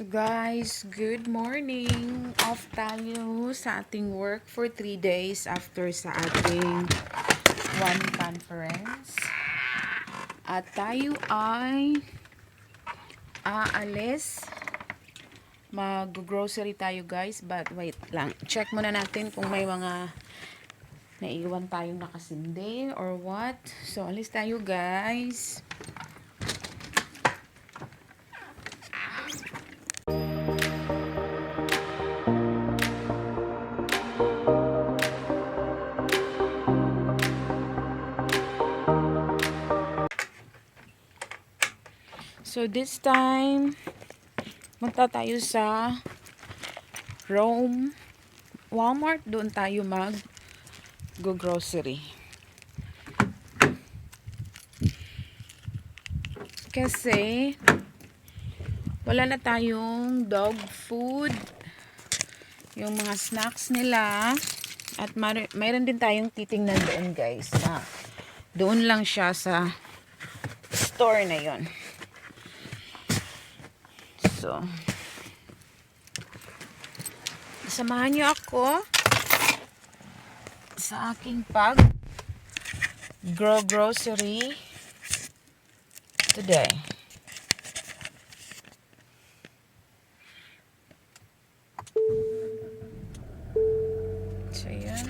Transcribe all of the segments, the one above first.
So guys, good morning. Off tayo sa ating work for 3 days after sa ating one conference. At tayo ay aalis. Mag-grocery tayo guys, but wait lang. Check muna natin kung may mga naiwan tayong nakasindi or what. So alis tayo guys. So this time, punta tayo sa Rome, Walmart. Doon tayo mag-grocery. Kasi, wala na tayong dog food. Yung mga snacks nila. At mayroon din tayong titingnan doon guys. Doon lang siya sa store na yon. So, samahan niyo ako sa aking grocery today. So, yan.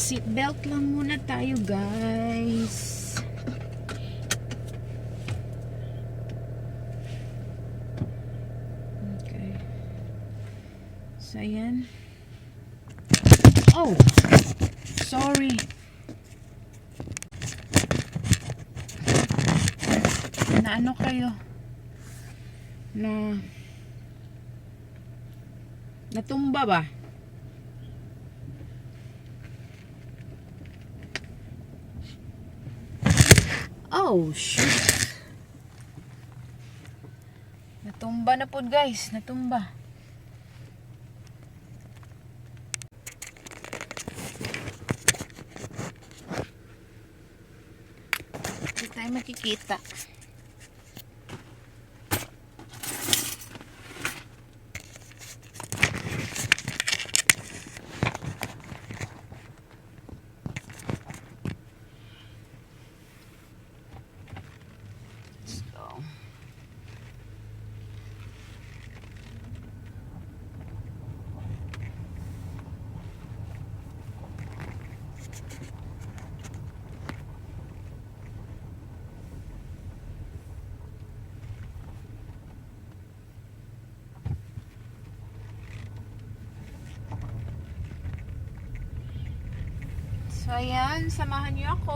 Seatbelt lang muna tayo guys. Okay. So ayan. Oh! Sorry. Naano kayo? Natumba ba? Oh, shoot. Natumba na po guys. Natumba. Hindi tayo makikita. So, ayan, samahan niyo ako.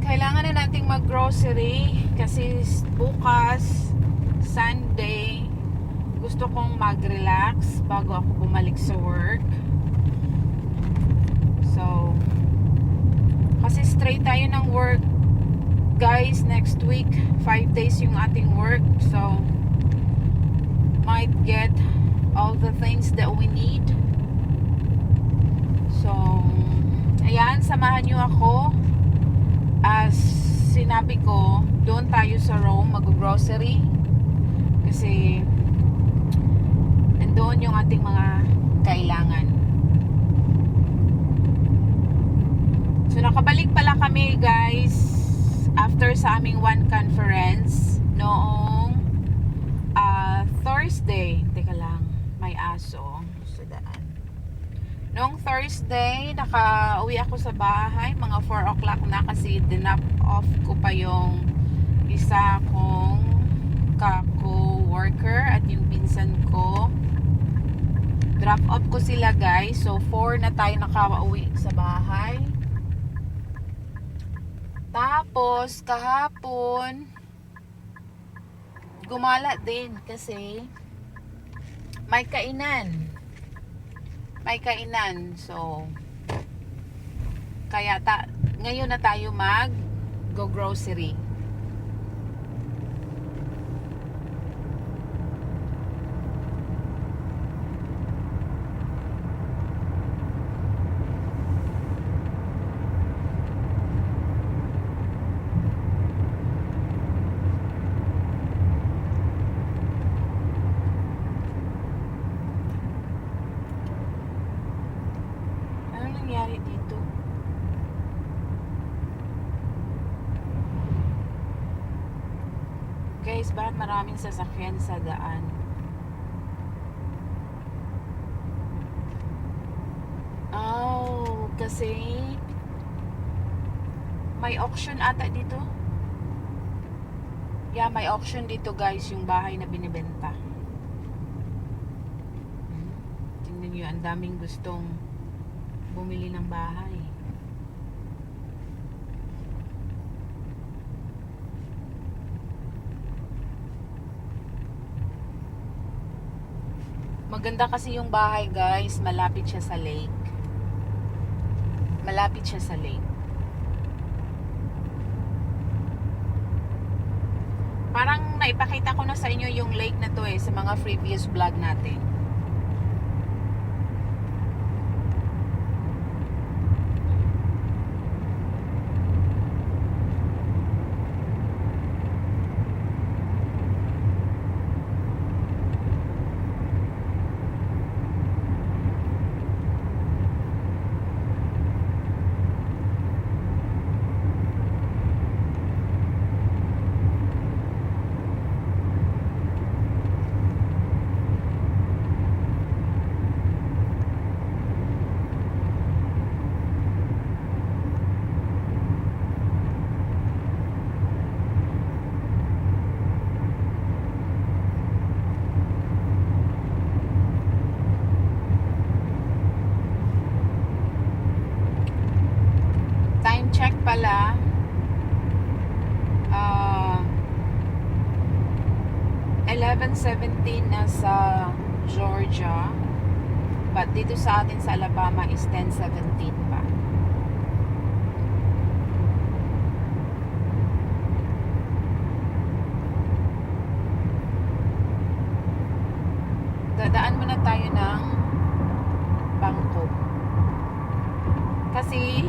Kailangan na nating mag-grocery kasi bukas, Sunday, gusto kong mag-relax bago ako bumalik sa work. So, kasi straight tayo ng work guys next week. 5 days yung ating work. So, might get all the things that we need. So, ayan, samahan nyo ako. As sinabi ko, doon tayo sa Rome mag-grocery. Kasi doon yung ating mga kailangan. So nakabalik pala kami guys after sa aming one conference noong Thursday. Teka lang, may aso sa daan. Noong Thursday, nakauwi ako sa bahay mga 4 o'clock na kasi dinap off ko pa yung isa kong ka-co-worker at yung pinsan ko. Drop off ko sila guys. So 4 na tayo nakauwi sa bahay. Tapos, kahapon, gumala din kasi may kainan. May kainan. So, kaya ngayon na tayo go grocery. Ano nangyari dito? Guys, bakit maraming sasakyan sa daan? Oh, kasi may auction ata dito. Yeah, may auction dito guys, yung bahay na binibenta. Tingnan nyo, ang daming gustong bumili ng bahay. Maganda kasi yung bahay guys, malapit siya sa lake. Malapit siya sa lake. Parang naipakita ko na sa inyo yung lake na to sa mga previous vlog natin. Time check pala, 11:17 na sa Georgia, but dito sa atin sa Alabama is 10:17 pa. Dadaan muna tayo ng bangko kasi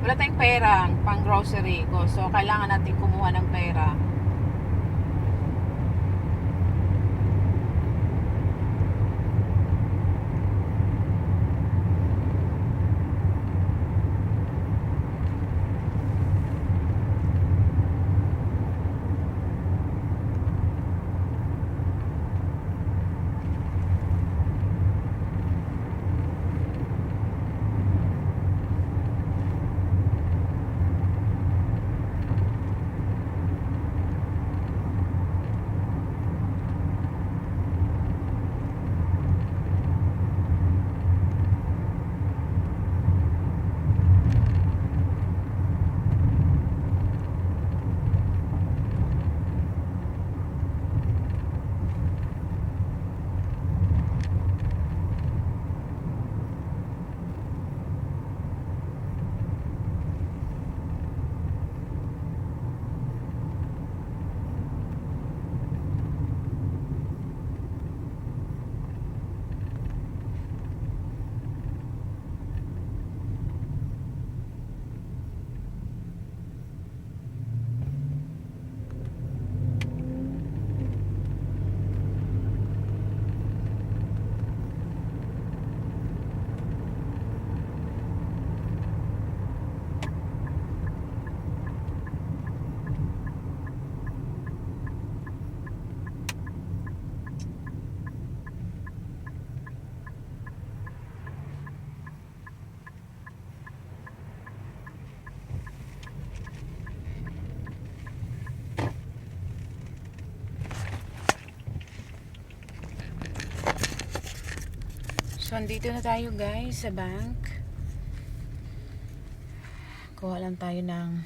wala tayong pera pang grocery ko, so kailangan natin kumuha ng pera. So, andito na tayo guys sa bank. Kuha lang tayo ng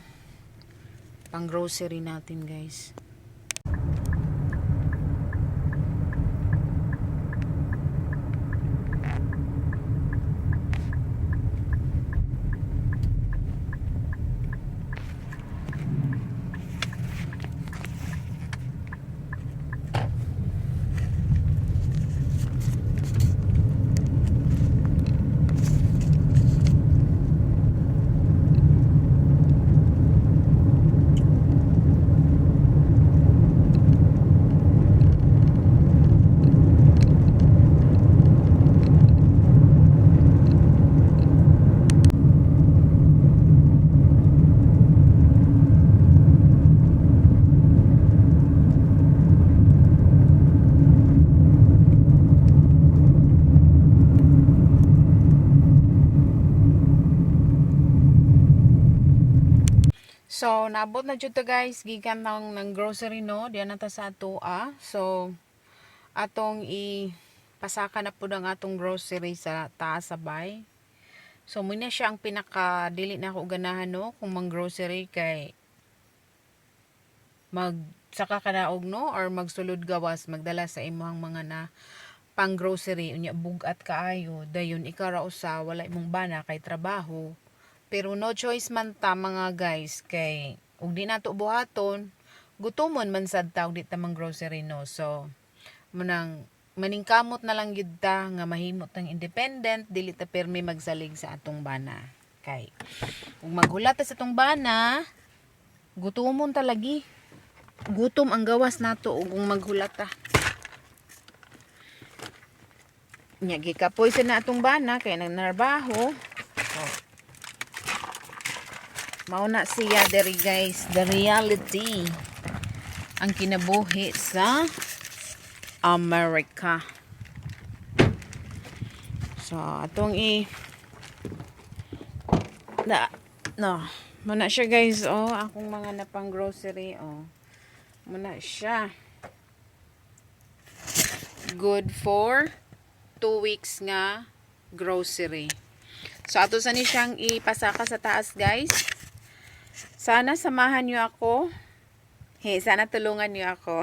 pang grocery natin, guys. So, naabot na dito guys, gikan ng grocery no, diyan na ta sa ato So, atong pasaka na po ng atong grocery sa taas sabay. So, muna siya ang pinaka dili na ako ganahan no, kung mang grocery kay magsaka ka na og no, or magsulod gawas, magdala sa imong mga na pang grocery, unya bugat kaayo, dayon ikaw ra usa, wala imong bana kay trabaho. Pero no choice man ta mga guys, kay ug di nato buhaton, gutomon man sad ta ug di ta mang grocery no. So manang maningkamot na lang gyud ta nga mahimot ng independent, dili ta permi magsalig sa atong bana. Kay ug maghulat ta sa atong bana, gutomon ta lagi. Gutom ang gawas nato ug maghulat ta. Nya gikapoy sa na atong bana kay nagnarbaho. Oh. Mauna siya diri guys, the reality ang kinabuhi sa America. So atong muna siya guys, oh, akong mga napang grocery, oh. Muna siya. Good for 2 weeks nga grocery. So ato sa ni siyang ipasaka sa taas guys. Sana samahan niyo ako. Sana tulungan niyo ako.